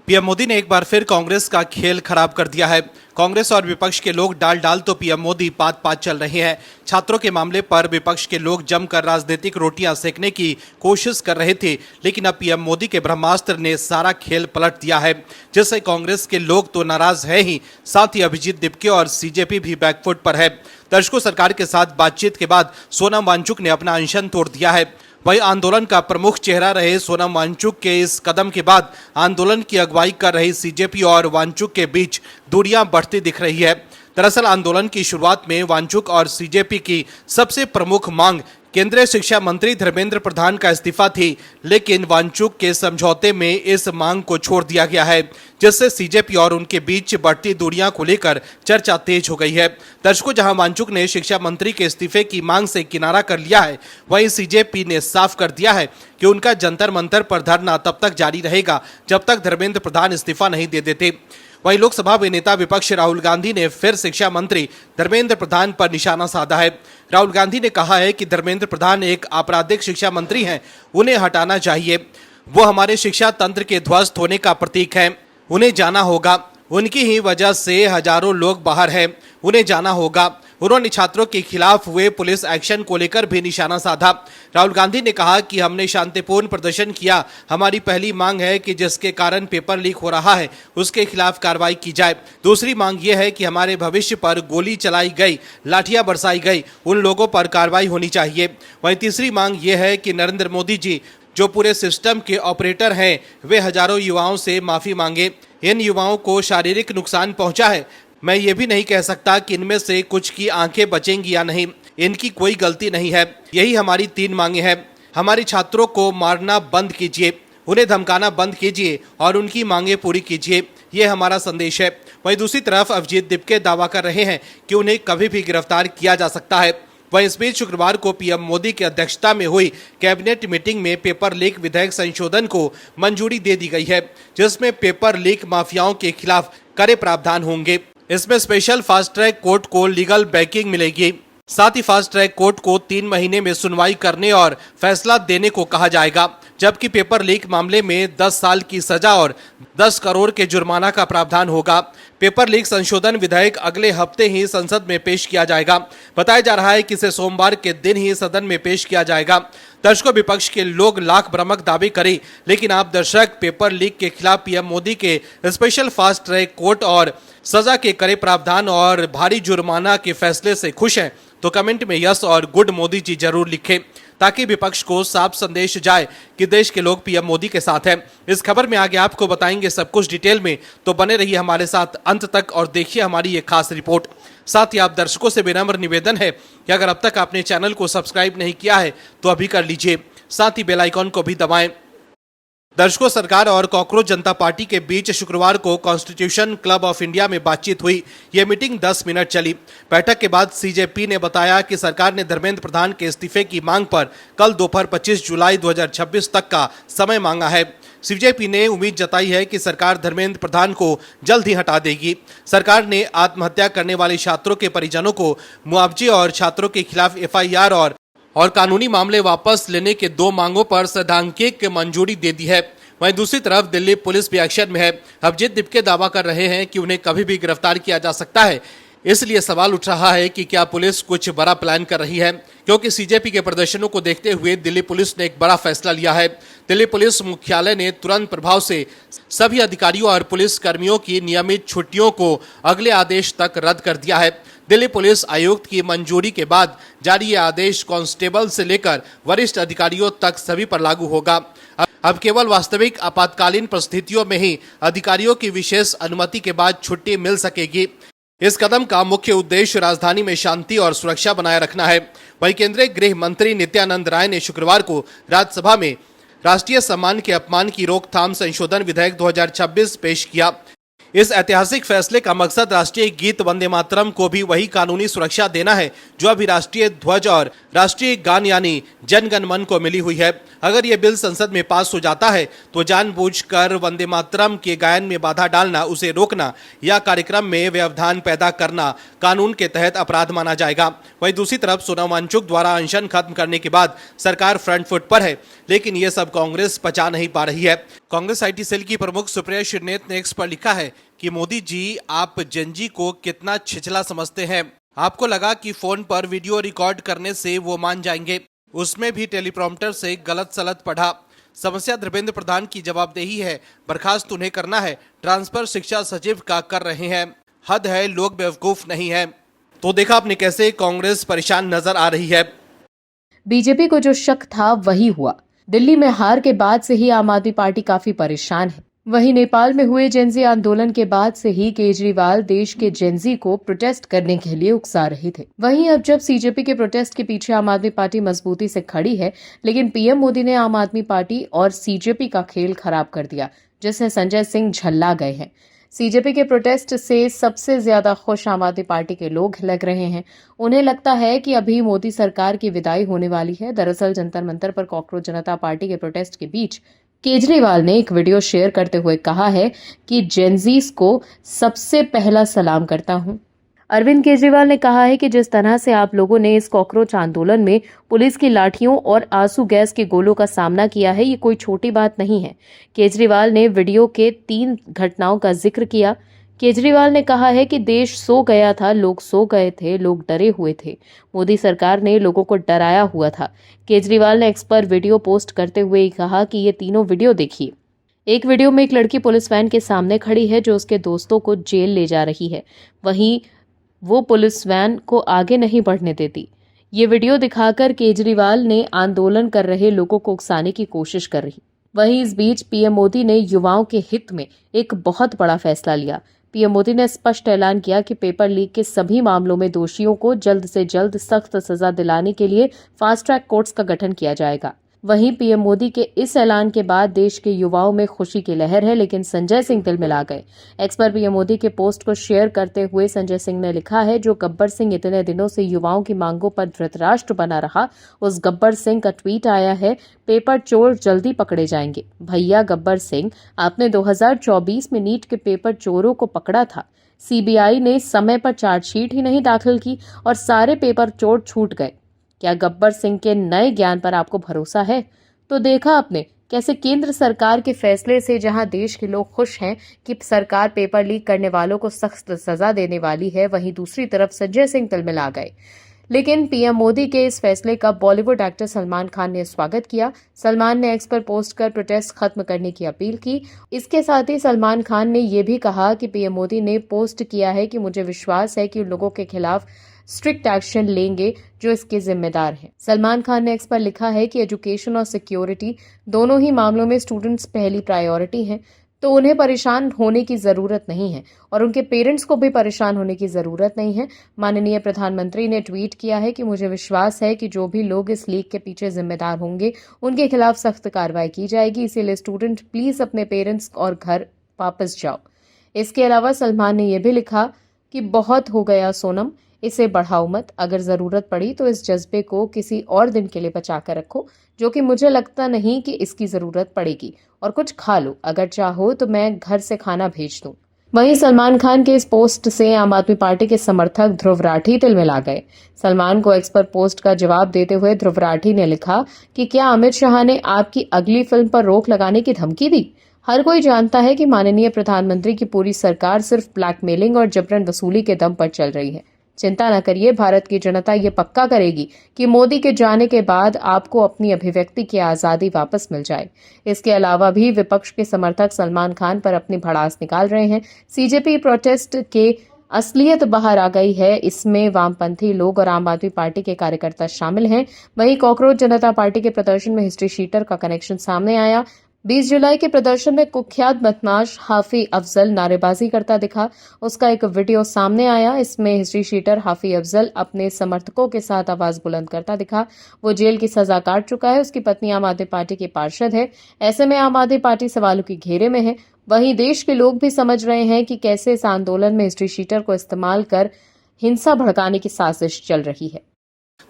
PM Modi ने एक बार फिर कांग्रेस का खेल खराब कर दिया है। कांग्रेस और विपक्ष के लोग डाल डाल तो पीएम मोदी पात पात चल रहे हैं। छात्रों के मामले पर विपक्ष के लोग जमकर राजनीतिक रोटियां सेकने की कोशिश कर रहे थे, लेकिन अब पीएम मोदी के ब्रह्मास्त्र ने सारा खेल पलट दिया है, जिससे कांग्रेस के लोग तो नाराज है ही, साथ ही अभिजीत दिपके और सीजेपी भी बैकफुट पर है। दर्शकों, सरकार के साथ बातचीत के बाद सोनम वांगचुक ने अपना अनशन तोड़ दिया है। वही आंदोलन का प्रमुख चेहरा रहे सोनम वांगचुक के इस कदम के बाद आंदोलन की अगुवाई कर रही सीजेपी और वांगचुक के बीच दूरियां बढ़ती दिख रही है। दरअसल आंदोलन की शुरुआत में वांगचुक और सीजेपी की सबसे प्रमुख मांग केंद्रीय शिक्षा मंत्री धर्मेंद्र प्रधान का इस्तीफा थी, लेकिन वांगचुक के समझौते में इस मांग को छोड़ दिया गया है, जिससे सीजेपी और उनके बीच बढ़ती दूरियां को लेकर चर्चा तेज हो गई है। दर्शकों, जहां वांगचुक ने शिक्षा मंत्री के इस्तीफे की मांग से किनारा कर लिया है, वहीं सीजेपी ने साफ कर दिया है कि उनका जंतर मंतर पर धरना तब तक जारी रहेगा जब तक धर्मेंद्र प्रधान इस्तीफा नहीं दे देते। वहीं लोकसभा में नेता विपक्ष राहुल गांधी ने फिर शिक्षा मंत्री धर्मेंद्र प्रधान पर निशाना साधा है। राहुल गांधी ने कहा है कि धर्मेंद्र प्रधान एक आपराधिक शिक्षा मंत्री हैं, उन्हें हटाना चाहिए। वो हमारे शिक्षा तंत्र के ध्वस्त होने का प्रतीक हैं, उन्हें जाना होगा। उनकी ही वजह से हजारों लोग बाहर हैं, उन्हें जाना होगा। उन्होंने छात्रों के खिलाफ हुए पुलिस एक्शन को लेकर भी निशाना साधा। राहुल गांधी ने कहा कि हमने शांतिपूर्ण प्रदर्शन किया। हमारी पहली मांग है कि जिसके कारण पेपर लीक हो रहा है उसके खिलाफ कार्रवाई की जाए। दूसरी मांग यह है कि हमारे भविष्य पर गोली चलाई गई, लाठियां बरसाई गई, उन लोगों पर कार्रवाई होनी चाहिए। वहीं तीसरी मांग यह है कि नरेंद्र मोदी जी जो पूरे सिस्टम के ऑपरेटर हैं, वे हजारों युवाओं से माफी मांगे। इन युवाओं को शारीरिक नुकसान पहुंचा है। मैं ये भी नहीं कह सकता कि इनमें से कुछ की आंखें बचेंगी या नहीं, इनकी कोई गलती नहीं है। यही हमारी 3 मांगे हैं। हमारे छात्रों को मारना बंद कीजिए, उन्हें धमकाना बंद कीजिए और उनकी मांगे पूरी कीजिए, ये हमारा संदेश है। वहीं दूसरी तरफ अभिजीत दिपके दावा कर रहे हैं कि उन्हें कभी भी गिरफ्तार किया जा सकता है। वहीं इस बीच शुक्रवार को पीएम मोदी की अध्यक्षता में हुई कैबिनेट मीटिंग में पेपर लीक विधेयक संशोधन को मंजूरी दे दी गई है, जिसमें पेपर लीक माफियाओं के खिलाफ कड़े प्रावधान होंगे। इसमें स्पेशल फास्ट ट्रैक कोर्ट को लीगल बैकिंग मिलेगी। साथ ही फास्ट ट्रैक कोर्ट को 3 महीने में सुनवाई करने और फैसला देने को कहा जाएगा, जबकि पेपर लीक मामले में 10 साल की सजा और 10 करोड़ के जुर्माना का प्रावधान होगा। पेपर लीक संशोधन विधेयक अगले हफ्ते ही संसद में पेश किया जाएगा। बताया जा रहा है कि इसे सोमवार के दिन ही सदन में पेश किया जाएगा। दर्शकों, विपक्ष के लोग लाख भ्रमक दावे करें, लेकिन आप दर्शक पेपर लीक के खिलाफ पीएम मोदी के स्पेशल फास्ट ट्रैक कोर्ट और सजा के कड़े प्रावधान और भारी जुर्माना के फैसले से खुश हैं तो कमेंट में यस और गुड मोदी जी जरूर लिखें, ताकि विपक्ष को साफ संदेश जाए कि देश के लोग पीएम मोदी के साथ हैं। इस खबर में आगे आपको बताएंगे सब कुछ डिटेल में, तो बने रहिए हमारे साथ अंत तक और देखिए हमारी ये खास रिपोर्ट। साथ ही आप दर्शकों से विनम्र निवेदन है कि अगर अब तक आपने चैनल को सब्सक्राइब नहीं किया है तो अभी कर लीजिए, साथ ही बेल आइकॉन को भी दबाएं। दर्शकों, सरकार और कॉकरोच जनता पार्टी के बीच शुक्रवार को कॉन्स्टिट्यूशन क्लब ऑफ इंडिया में बातचीत हुई। यह मीटिंग 10 मिनट चली। बैठक के बाद सीजेपी ने बताया कि सरकार ने धर्मेंद्र प्रधान के इस्तीफे की मांग पर कल दोपहर 25 जुलाई 2026 तक का समय मांगा है। सीजेपी ने उम्मीद जताई है कि सरकार धर्मेंद्र प्रधान को जल्द ही हटा देगी। सरकार ने आत्महत्या करने वाले छात्रों के परिजनों को मुआवजे और छात्रों के खिलाफ एफआईआर और कानूनी मामले वापस लेने के 2 मांगों पर सैद्धांतिक मंजूरी दे दी है। वहीं दूसरी तरफ दिल्ली पुलिस भी एक्शन में है। अभिजीत दिपके दावा कर रहे हैं कि उन्हें कभी भी गिरफ्तार किया जा सकता है। इसलिए सवाल उठ रहा है कि क्या पुलिस कुछ बड़ा प्लान कर रही है, क्योंकि सीजेपी के प्रदर्शनों को देखते हुए दिल्ली पुलिस ने एक बड़ा फैसला लिया है। दिल्ली पुलिस मुख्यालय ने तुरंत प्रभाव से सभी अधिकारियों और पुलिस कर्मियों की नियमित छुट्टियों को अगले आदेश तक रद्द कर दिया है। दिल्ली पुलिस आयुक्त की मंजूरी के बाद जारी ये आदेश कांस्टेबल से लेकर वरिष्ठ अधिकारियों तक सभी पर लागू होगा। अब केवल वास्तविक आपातकालीन परिस्थितियों में ही अधिकारियों की विशेष अनुमति के बाद छुट्टी मिल सकेगी। इस कदम का मुख्य उद्देश्य राजधानी में शांति और सुरक्षा बनाए रखना है। वहीं केंद्रीय गृह मंत्री नित्यानंद राय ने शुक्रवार को राज्यसभा में राष्ट्रीय सम्मान के अपमान की रोकथाम संशोधन विधेयक 2026 पेश किया। इस ऐतिहासिक फैसले का मकसद राष्ट्रीय गीत वंदे मातरम को भी वही कानूनी सुरक्षा देना है जो अभी राष्ट्रीय ध्वज और राष्ट्रीय गान यानी जन गण मन को मिली हुई है। अगर ये बिल संसद में पास हो जाता है तो जानबूझकर वंदे मातरम के गायन में बाधा डालना, उसे रोकना या कार्यक्रम में व्यवधान पैदा करना कानून के तहत अपराध माना जाएगा। वहीं दूसरी तरफ सोनम वांगचुक द्वारा अनशन खत्म करने के बाद सरकार फ्रंट फुट पर है, लेकिन ये सब कांग्रेस पचा नहीं पा रही है। कांग्रेस IT सेल की प्रमुख सुप्रिया श्रीनेत ने एक्स पर लिखा है कि मोदी जी, आप जेनजी को कितना छिछला समझते हैं। आपको लगा कि फोन पर वीडियो रिकॉर्ड करने से वो मान जाएंगे, उसमें भी टेलीप्रॉम्प्टर से गलत सलत पढ़ा। समस्या धर्मेंद्र प्रधान की जवाबदेही है, बर्खास्त उन्हें करना है, ट्रांसफर शिक्षा सचिव का कर रहे हैं। हद है, लोग बेवकूफ नहीं है। तो देखा आपने कैसे कांग्रेस परेशान नजर आ रही है। बीजेपी को जो शक था वही हुआ। दिल्ली में हार के बाद से ही आम आदमी पार्टी काफी परेशान है। वहीं नेपाल में हुए जेनजी आंदोलन के बाद से ही केजरीवाल देश के जेनजी को प्रोटेस्ट करने के लिए उकसा रहे थे। वहीं अब जब सीजेपी के प्रोटेस्ट के पीछे आम आदमी पार्टी मजबूती से खड़ी है, लेकिन पीएम मोदी ने आम आदमी पार्टी और सीजेपी का खेल खराब कर दिया, जिससे संजय सिंह झल्ला गए हैं। सीजेपी के प्रोटेस्ट से सबसे ज्यादा खुश आम आदमी पार्टी के लोग लग रहे हैं। उन्हें लगता है कि अभी मोदी सरकार की विदाई होने वाली है। दरअसल जंतर मंतर पर कॉकरोच जनता पार्टी के प्रोटेस्ट के बीच केजरीवाल ने एक वीडियो शेयर करते हुए कहा है कि जेनजीज को सबसे पहला सलाम करता हूं। अरविंद केजरीवाल ने कहा है कि जिस तरह से आप लोगों ने इस कॉकरोच आंदोलन में पुलिस की लाठियों और आंसू गैस के गोलों का सामना किया है, ये कोई छोटी बात नहीं है। केजरीवाल ने वीडियो के 3 घटनाओं का जिक्र किया। केजरीवाल ने कहा है कि देश सो गया था, लोग सो गए थे, लोग डरे हुए थे। मोदी सरकार ने लोगों को डराया हुआ था। केजरीवाल ने एक्स पर वीडियो पोस्ट करते हुए कहा कि ये तीनों वीडियो देखिए। एक वीडियो में एक लड़की पुलिस वैन के सामने खड़ी है जो उसके दोस्तों को जेल ले जा रही है, वहीं वो पुलिस वैन को आगे नहीं बढ़ने देती। ये वीडियो दिखाकर केजरीवाल ने आंदोलन कर रहे लोगों को उकसाने की कोशिश कर रही। वहीं इस बीच पीएम मोदी ने युवाओं के हित में एक बहुत बड़ा फैसला लिया। पीएम मोदी ने स्पष्ट ऐलान किया कि पेपर लीक के सभी मामलों में दोषियों को जल्द से जल्द सख्त सजा दिलाने के लिए फास्ट ट्रैक कोर्ट्स का गठन किया जाएगा। वहीं पीएम मोदी के इस ऐलान के बाद देश के युवाओं में खुशी की लहर है, लेकिन संजय सिंह तिलमिला गए। एक्स पर पीएम मोदी के पोस्ट को शेयर करते हुए संजय सिंह ने लिखा है, जो गब्बर सिंह इतने दिनों से युवाओं की मांगों पर धृतराष्ट्र बना रहा, उस गब्बर सिंह का ट्वीट आया है, पेपर चोर जल्दी पकड़े जाएंगे। भैया गब्बर सिंह, आपने 2024 में नीट के पेपर चोरों को पकड़ा था। सीबीआई ने समय पर चार्जशीट ही नहीं दाखिल की और सारे पेपर चोर छूट गए। क्या गब्बर सिंह के नए ज्ञान पर आपको भरोसा है? तो देखा आपने कैसे केंद्र सरकार के फैसले से जहां देश के लोग खुश हैं कि सरकार पेपर लीक करने वालों को सख्त सजा देने वाली है, वहीं दूसरी तरफ संजय सिंह तिलमिला गए। लेकिन पीएम मोदी के इस फैसले का बॉलीवुड एक्टर सलमान खान ने स्वागत किया। सलमान ने एक्स पर पोस्ट कर प्रोटेस्ट खत्म करने की अपील की। इसके साथ ही सलमान खान ने यह भी कहा कि पीएम मोदी ने पोस्ट किया है कि मुझे विश्वास है कि उन लोगों के खिलाफ स्ट्रिक्ट एक्शन लेंगे जो इसके जिम्मेदार हैं। सलमान खान ने एक्स पर लिखा है कि एजुकेशन और सिक्योरिटी दोनों ही मामलों में स्टूडेंट्स पहली प्रायोरिटी हैं, तो उन्हें परेशान होने की जरूरत नहीं है और उनके पेरेंट्स को भी परेशान होने की जरूरत नहीं है। माननीय प्रधानमंत्री ने ट्वीट किया है कि मुझे विश्वास है कि जो भी लोग इस लीक के पीछे जिम्मेदार होंगे उनके खिलाफ सख्त कार्रवाई की जाएगी, इसीलिए स्टूडेंट प्लीज अपने पेरेंट्स और घर वापस जाओ। इसके अलावा सलमान ने यह भी लिखा कि बहुत हो गया सोनम, इसे बढ़ाओ मत, अगर जरूरत पड़ी तो इस जज्बे को किसी और दिन के लिए बचा कर रखो, जो कि मुझे लगता नहीं कि इसकी जरूरत पड़ेगी, और कुछ खा लो, अगर चाहो तो मैं घर से खाना भेज दूं। वहीं सलमान खान के इस पोस्ट से आम आदमी पार्टी के समर्थक ध्रुव राठी तिलमिला गए। सलमान को एक्स पर पोस्ट का जवाब देते हुए ध्रुव राठी ने लिखा कि क्या अमित शाह ने आपकी अगली फिल्म पर रोक लगाने की धमकी दी? हर कोई जानता है कि माननीय प्रधानमंत्री की पूरी सरकार सिर्फ ब्लैकमेलिंग और जबरन वसूली के दम पर चल रही है। चिंता न करिए, भारत की जनता ये पक्का करेगी कि मोदी के जाने के बाद आपको अपनी अभिव्यक्ति की आजादी वापस मिल जाए। इसके अलावा भी विपक्ष के समर्थक सलमान खान पर अपनी भड़ास निकाल रहे हैं। सीजेपी प्रोटेस्ट के असलियत बाहर आ गई है, इसमें वामपंथी लोग और आम आदमी पार्टी के कार्यकर्ता शामिल हैं। वहीं कॉकरोच जनता पार्टी के प्रदर्शन में हिस्ट्री शीटर का कनेक्शन सामने आया। 20 जुलाई के प्रदर्शन में कुख्यात बदमाश हाफी अफजल नारेबाजी करता दिखा। उसका एक वीडियो सामने आया। इसमें हिस्ट्री शीटर हाफी अफजल अपने समर्थकों के साथ आवाज बुलंद करता दिखा। वो जेल की सजा काट चुका है। उसकी पत्नी आम आदमी पार्टी की पार्षद है। ऐसे में आम आदमी पार्टी सवालों के घेरे में है। वहीं देश के लोग भी समझ रहे हैं कि कैसे इस आंदोलन में हिस्ट्री शीटर को इस्तेमाल कर हिंसा भड़काने की साजिश चल रही है।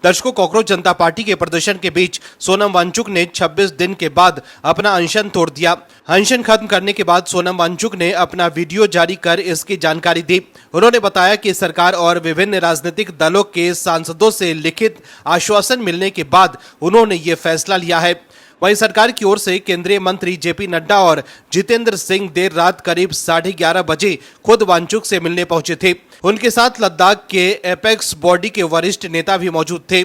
दर्शकों, कॉकरोच जनता पार्टी के प्रदर्शन के बीच सोनम वांगचुक ने 26 दिन के बाद अपना अनशन तोड़ दिया। अनशन खत्म करने के बाद सोनम वांगचुक ने अपना वीडियो जारी कर इसकी जानकारी दी। उन्होंने बताया कि सरकार और विभिन्न राजनीतिक दलों के सांसदों से लिखित आश्वासन मिलने के बाद उन्होंने ये फैसला लिया है। वहीं सरकार की ओर से केंद्रीय मंत्री जेपी नड्डा और जितेंद्र सिंह देर रात करीब 11:30 बजे खुद वांगचुक से मिलने पहुंचे थे। उनके साथ लद्दाख के एपेक्स बॉडी के वरिष्ठ नेता भी मौजूद थे।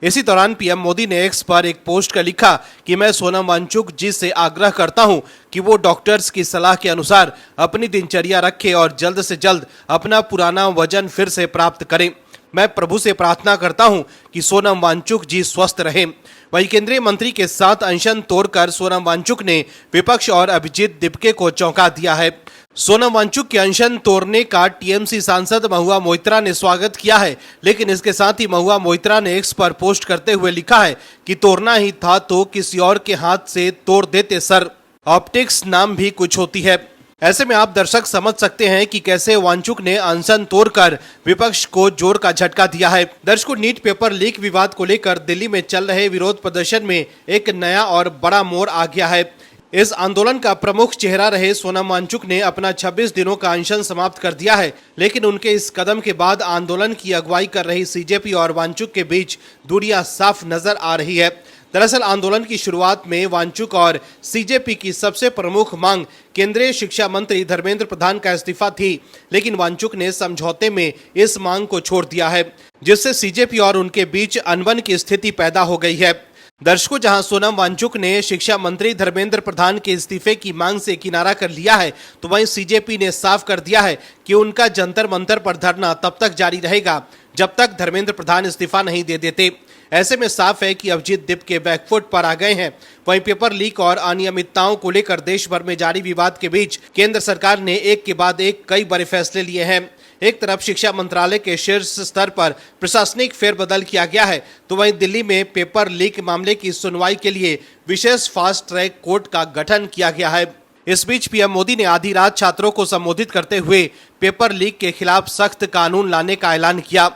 इसी दौरान पीएम मोदी ने एक्स पर एक पोस्ट कर लिखा कि मैं सोनम वांगचुक जी से आग्रह करता हूं कि वो डॉक्टर्स की सलाह के अनुसार अपनी दिनचर्या रखें और जल्द से जल्द अपना पुराना वजन फिर से प्राप्त करें। मैं प्रभु से प्रार्थना करता हूं कि सोनम वांगचुक जी स्वस्थ रहें। वहीं केंद्रीय मंत्री के साथ अनशन तोड़कर सोनम वांगचुक ने विपक्ष और अभिजीत दिपके को चौंका दिया है। सोनम वांगचुक के अनशन तोड़ने का टीएमसी सांसद महुआ मोइत्रा ने स्वागत किया है, लेकिन इसके साथ ही महुआ मोइत्रा ने एक्स पर पोस्ट करते हुए लिखा है कि तोड़ना ही था तो किसी और के हाथ से तोड़ देते सर। ऑप्टिक्स नाम भी कुछ होती है। ऐसे में आप दर्शक समझ सकते हैं कि कैसे वांगचुक ने अनशन तोड़कर विपक्ष को जोर का झटका दिया है। दर्शकों, नीट पेपर लीक विवाद को लेकर दिल्ली में चल रहे विरोध प्रदर्शन में एक नया और बड़ा मोड़ आ गया है। इस आंदोलन का प्रमुख चेहरा रहे सोनम वांगचुक ने अपना 26 दिनों का अनशन समाप्त कर दिया है, लेकिन उनके इस कदम के बाद आंदोलन की अगुवाई कर रही सीजेपी और वांगचुक के बीच दूरियां साफ नजर आ रही है। दरअसल आंदोलन की शुरुआत में वांगचुक और सीजेपी की सबसे प्रमुख मांग केंद्रीय शिक्षा मंत्री धर्मेंद्र प्रधान का इस्तीफा थी, लेकिन वांगचुक ने समझौते में इस मांग को छोड़ दिया है, जिससे सीजेपी और उनके बीच अनबन की स्थिति पैदा हो गई है। दर्शकों, जहां सोनम वांगचुक ने शिक्षा मंत्री धर्मेंद्र प्रधान के इस्तीफे की मांग से किनारा कर लिया है, तो वहीं सीजेपी ने साफ कर दिया है कि उनका जंतर मंतर पर धरना तब तक जारी रहेगा जब तक धर्मेंद्र प्रधान इस्तीफा नहीं दे देते। ऐसे में साफ है कि अभिजीत दिपके बैकफुट पर आ गए हैं। वहीं पेपर लीक और अनियमितताओं को लेकर देश भर में जारी विवाद के बीच केंद्र सरकार ने एक के बाद एक कई बड़े फैसले लिए हैं। एक तरफ शिक्षा मंत्रालय के शीर्ष स्तर पर प्रशासनिक फेरबदल किया गया है, तो वहीं दिल्ली में पेपर लीक मामले की सुनवाई के लिए विशेष फास्ट ट्रैक कोर्ट का गठन किया गया है। इस बीच पीएम मोदी ने आधी रात छात्रों को संबोधित करते हुए पेपर लीक के खिलाफ सख्त कानून लाने का ऐलान किया,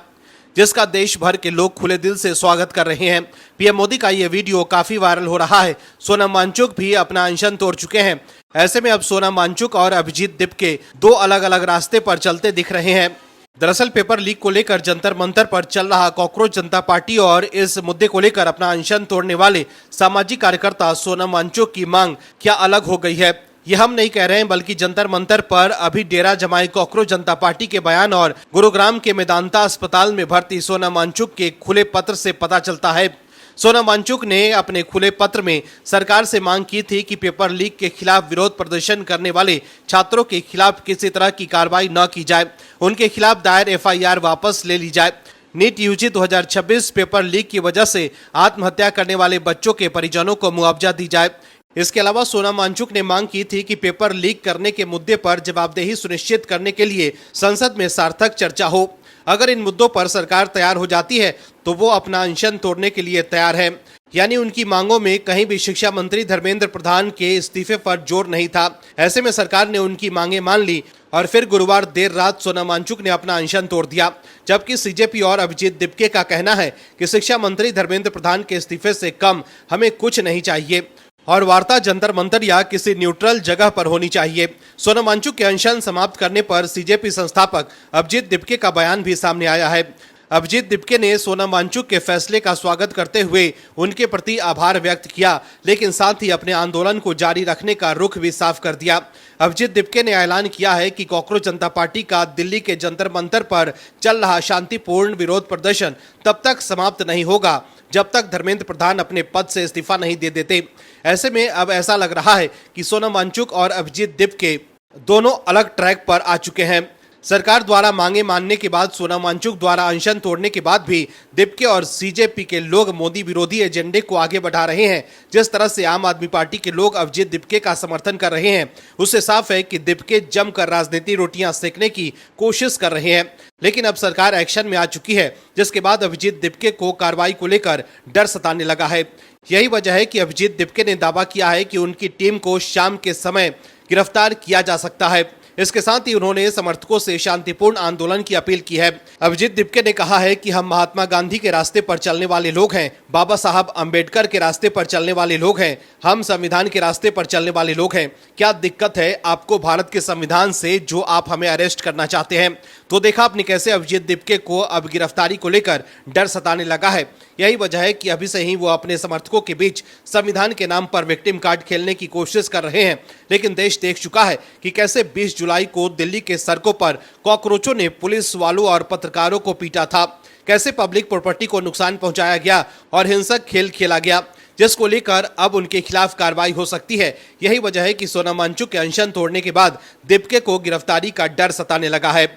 जिसका देश भर के लोग खुले दिल से स्वागत कर रहे हैं। पीएम मोदी का ये वीडियो काफी वायरल हो रहा है। सोनम वांगचुक भी अपना अनशन तोड़ चुके हैं। ऐसे में अब सोनम वांगचुक और अभिजीत दिपके दो अलग अलग रास्ते पर चलते दिख रहे हैं। दरअसल पेपर लीक को लेकर जंतर मंतर पर चल रहा कॉकरोच जनता पार्टी और इस मुद्दे को लेकर अपना अनशन तोड़ने वाले सामाजिक कार्यकर्ता सोनम वांगचुक की मांग क्या अलग हो गई है, ये हम नहीं कह रहे हैं, बल्कि जंतर मंतर पर अभी डेरा जमाए कॉकरोच जनता पार्टी के बयान और गुरुग्राम के मेदांता अस्पताल में भर्ती सोनम वांगचुक के खुले पत्र से पता चलता है। सोनम वांगचुक ने अपने खुले पत्र में सरकार से मांग की थी कि पेपर लीक के खिलाफ विरोध प्रदर्शन करने वाले छात्रों के खिलाफ किसी तरह की कार्रवाई न की जाए, उनके खिलाफ दायर एफआईआर वापस ले ली जाए। नीट यूजी 2026 पेपर लीक की वजह से आत्महत्या करने वाले बच्चों के परिजनों को मुआवजा दी जाए। इसके अलावा सोनम वांगचुक ने मांग की थी कि पेपर लीक करने के मुद्दे पर जवाबदेही सुनिश्चित करने के लिए संसद में सार्थक चर्चा हो। अगर इन मुद्दों पर सरकार तैयार हो जाती है तो वो अपना अनशन तोड़ने के लिए तैयार है। यानी उनकी मांगों में कहीं भी शिक्षा मंत्री धर्मेंद्र प्रधान के इस्तीफे पर जोर नहीं था। ऐसे में सरकार ने उनकी मांगे मान ली और फिर गुरुवार देर रात सोनम वांगचुक ने अपना अनशन तोड़ दिया। जबकि सीजेपी और अभिजीत दिपके का कहना है कि शिक्षा मंत्री धर्मेंद्र प्रधान के इस्तीफे से कम हमें कुछ नहीं चाहिए और वार्ता जंतर मंतर या किसी न्यूट्रल जगह पर होनी चाहिए। सोनम वांगचुक के अनशन समाप्त करने पर सीजेपी संस्थापक अभिजीत दिपके का बयान भी सामने आया है। अभिजीत दिपके ने सोनम वांगचुक के फैसले का स्वागत करते हुए उनके प्रति आभार व्यक्त किया, लेकिन साथ ही अपने आंदोलन को जारी रखने का रुख भी साफ कर दिया। अभिजीत दिपके ने ऐलान किया है कि कॉकरोच जनता पार्टी का दिल्ली के जंतर मंतर पर चल रहा शांतिपूर्ण विरोध प्रदर्शन तब तक समाप्त नहीं होगा जब तक धर्मेंद्र प्रधान अपने पद से इस्तीफा नहीं दे देते। ऐसे में अब ऐसा लग रहा है कि सोनम वांगचुक और अभिजीत दिपके दोनों अलग ट्रैक पर आ चुके हैं। सरकार द्वारा मांगे मानने के बाद सोनम वांगचुक द्वारा अनशन तोड़ने के बाद भी दिपके और सीजेपी के लोग मोदी विरोधी एजेंडे को आगे बढ़ा रहे हैं। जिस तरह से आम आदमी पार्टी के लोग अभिजीत दिपके का समर्थन कर रहे हैं, उससे साफ है कि दिपके जमकर राजनीति रोटियां सेकने की कोशिश कर रहे हैं। लेकिन अब सरकार एक्शन में आ चुकी है, जिसके बाद अभिजीत दिपके को कार्रवाई को लेकर डर सताने लगा है। यही वजह है कि अभिजीत दिपके ने दावा किया है कि उनकी टीम को शाम के समय गिरफ्तार किया जा सकता है। इसके साथ ही उन्होंने समर्थकों से शांतिपूर्ण आंदोलन की अपील की है। अभिजीत दिपके ने कहा है कि हम महात्मा गांधी के रास्ते पर चलने वाले लोग हैं, बाबा साहब अंबेडकर के रास्ते पर चलने वाले लोग हैं, हम संविधान के रास्ते पर चलने वाले लोग हैं। क्या दिक्कत है आपको भारत के संविधान से जो आप हमें अरेस्ट करना चाहते हैं? तो देखा आपने कैसे अभिजीत दिपके को अब गिरफ्तारी को लेकर डर सताने लगा है। यही वजह है कि अभी से ही वो अपने समर्थकों के बीच संविधान के नाम पर विक्टिम कार्ड खेलने की कोशिश कर रहे हैं। लेकिन देश देख चुका है कि कैसे 20 जुलाई को दिल्ली के सड़कों पर कॉकरोचों ने पुलिस वालों और पत्रकारों को पीटा था, कैसे पब्लिक प्रॉपर्टी को नुकसान पहुंचाया गया और हिंसक खेल खेला गया, जिसको लेकर अब उनके खिलाफ कार्रवाई हो सकती है। यही वजह है कि सोनम वांगचुक के अनशन तोड़ने के बाद दिपके को गिरफ्तारी का डर सताने लगा है।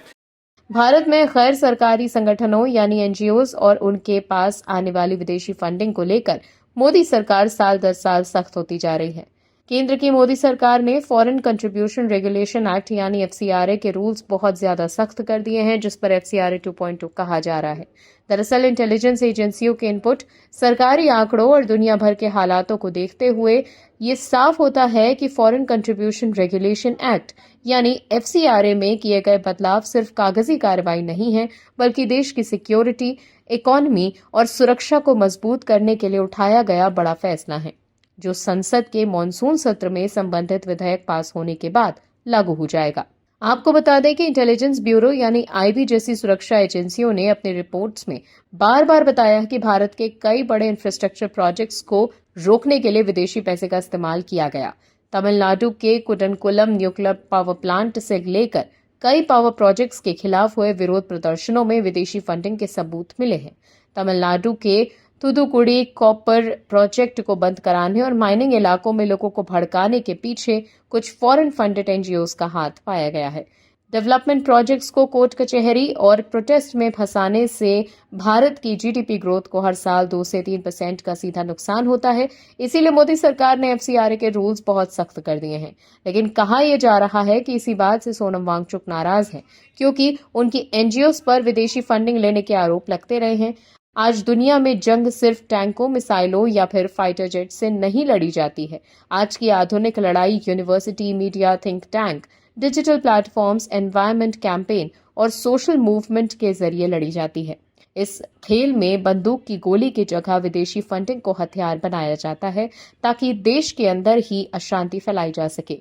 भारत में गैर सरकारी संगठनों यानी एनजीओज और उनके पास आने वाली विदेशी फंडिंग को लेकर मोदी सरकार साल दर साल सख्त होती जा रही है। केंद्र की मोदी सरकार ने फॉरेन कंट्रीब्यूशन रेगुलेशन एक्ट यानी एफसीआरए के रूल्स बहुत ज्यादा सख्त कर दिए हैं, जिस पर एफसीआरए 2.2 कहा जा रहा है। दरअसल इंटेलिजेंस एजेंसियों के इनपुट, सरकारी आंकड़ों और दुनिया भर के हालातों को देखते हुए ये साफ होता है कि फॉरेन कंट्रीब्यूशन रेगुलेशन एक्ट यानी एफसीआरए में किए गए बदलाव सिर्फ कागजी कार्रवाई नहीं है, बल्कि देश की सिक्योरिटी, इकोनॉमी और सुरक्षा को मजबूत करने के लिए उठाया गया बड़ा फैसला है, जो संसद के मॉनसून सत्र में संबंधित विधेयक पास होने के बाद लागू हो जाएगा। आपको बता दें कि इंटेलिजेंस ब्यूरो यानी आईबी जैसी सुरक्षा एजेंसियों ने अपनी रिपोर्ट्स में बार बार बताया कि भारत के कई बड़े इंफ्रास्ट्रक्चर प्रोजेक्ट्स को रोकने के लिए विदेशी पैसे का इस्तेमाल किया गया। तमिलनाडु के कुडनकुलम न्यूक्लियर पावर प्लांट से लेकर कई पावर प्रोजेक्ट्स के खिलाफ हुए विरोध प्रदर्शनों में विदेशी फंडिंग के सबूत मिले हैं। तमिलनाडु के थूथुकुडी कॉपर प्रोजेक्ट को बंद कराने और माइनिंग इलाकों में लोगों को भड़काने के पीछे कुछ फॉरेन फंडेड एनजीओज का हाथ पाया गया है। डेवलपमेंट प्रोजेक्ट्स को कोर्ट कचहरी और प्रोटेस्ट में फंसाने से भारत की जीडीपी ग्रोथ को हर साल 2 से 3% का सीधा नुकसान होता है। इसीलिए मोदी सरकार ने एफसीआरए के रूल्स बहुत सख्त कर दिए हैं। लेकिन कहा यह जा रहा है कि इसी बात से सोनम वांगचुक नाराज है, क्योंकि उनकी एनजीओज पर विदेशी फंडिंग लेने के आरोप लगते रहे हैं। आज दुनिया में जंग सिर्फ टैंकों, मिसाइलों या फिर फाइटर जेट से नहीं लड़ी जाती है। आज की आधुनिक लड़ाई university, media, think tank, digital platforms, environment campaign और सोशल मूवमेंट के जरिए लड़ी जाती है। इस खेल में बंदूक की गोली की जगह विदेशी फंडिंग को हथियार बनाया जाता है, ताकि देश के अंदर ही अशांति फैलाई जा सके।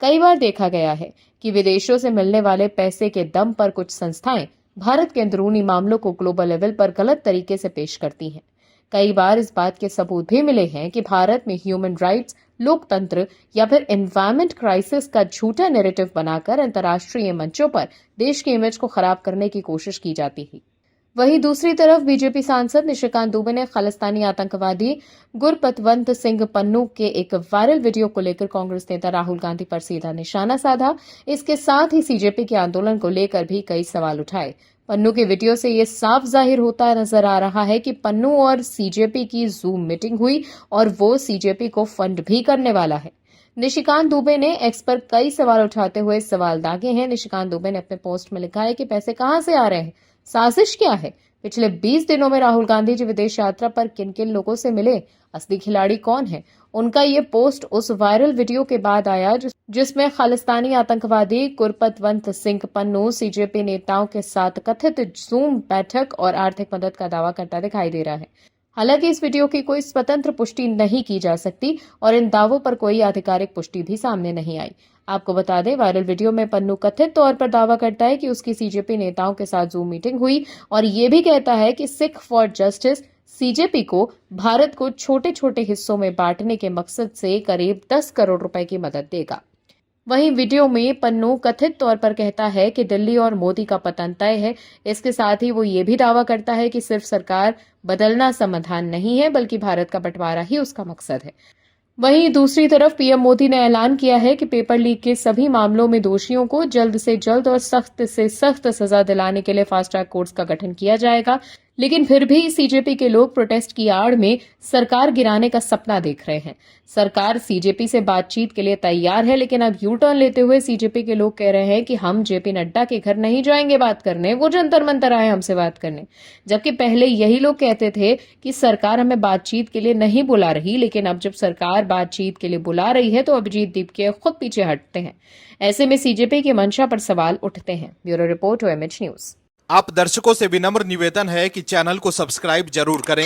कई बार देखा गया है कि विदेशों से मिलने वाले पैसे के दम पर कुछ संस्थाएं भारत के अंदरूनी मामलों को ग्लोबल लेवल पर गलत तरीके से पेश करती हैं। कई बार इस बात के सबूत भी मिले हैं कि भारत में ह्यूमन राइट्स, लोकतंत्र या फिर एनवायरनमेंट क्राइसिस का झूठा नैरेटिव बनाकर अंतर्राष्ट्रीय मंचों पर देश की इमेज को खराब करने की कोशिश की जाती है। वहीं दूसरी तरफ बीजेपी सांसद निशिकांत दुबे ने खालिस्तानी आतंकवादी गुरपतवंत सिंह पन्नू के एक वायरल वीडियो को लेकर कांग्रेस नेता राहुल गांधी पर सीधा निशाना साधा। इसके साथ ही सीजेपी के आंदोलन को लेकर भी कई सवाल उठाए। पन्नू के वीडियो से ये साफ जाहिर होता नजर आ रहा है कि पन्नू और सीजेपी की जूम मीटिंग हुई और वो सीजेपी को फंड भी करने वाला है। निशिकांत दुबे ने एक्स पर कई सवाल उठाते हुए सवाल दागे हैं। निशिकांत दुबे ने अपने पोस्ट में लिखा है कि पैसे कहां से आ रहे हैं, साजिश क्या है, पिछले 20 दिनों में राहुल गांधी जी विदेश यात्रा पर किन किन लोगों से मिले, असली खिलाड़ी कौन है। उनका ये पोस्ट उस वायरल वीडियो के बाद आया जिसमें खालिस्तानी आतंकवादी गुरपतवंत सिंह पन्नू सीजेपी नेताओं के साथ कथित जूम बैठक और आर्थिक मदद का दावा करता दिखाई दे रहा है। हालांकि इस वीडियो की कोई स्वतंत्र पुष्टि नहीं की जा सकती और इन दावों पर कोई आधिकारिक पुष्टि भी सामने नहीं आई। आपको बता दें, वायरल वीडियो में पन्नू कथित तौर पर दावा करता है कि उसकी सीजेपी नेताओं के साथ जूम मीटिंग हुई और ये भी कहता है कि सिख फॉर जस्टिस सीजेपी को भारत को छोटे छोटे हिस्सों में बांटने के मकसद से करीब 10 करोड़ रुपए की मदद देगा। वहीं वीडियो में पन्नू कथित तौर पर कहता है कि दिल्ली और मोदी का पतन तय है। इसके साथ ही वो ये भी दावा करता है कि सिर्फ सरकार बदलना समाधान नहीं है, बल्कि भारत का बंटवारा ही उसका मकसद है। वहीं दूसरी तरफ पीएम मोदी ने ऐलान किया है कि पेपर लीक के सभी मामलों में दोषियों को जल्द से जल्द और सख्त से सख्त सजा दिलाने के लिए फास्ट ट्रैक कोर्ट्स का गठन किया जाएगा। लेकिन फिर भी सीजेपी के लोग प्रोटेस्ट की आड़ में सरकार गिराने का सपना देख रहे हैं। सरकार सीजेपी से बातचीत के लिए तैयार है, लेकिन अब यू टर्न लेते हुए सीजेपी के लोग कह रहे हैं कि हम जेपी नड्डा के घर नहीं जाएंगे बात करने, वो जंतर मंतर आए हमसे बात करने। जबकि पहले यही लोग कहते थे कि सरकार हमें बातचीत के लिए नहीं बुला रही, लेकिन अब जब सरकार बातचीत के लिए बुला रही है तो अभिजीत दीपके खुद पीछे हटते हैं। ऐसे में सीजेपी की मंशा पर सवाल उठते हैं। Bureau report OMH news. आप दर्शकों से विनम्र निवेदन है कि चैनल को सब्सक्राइब जरूर करें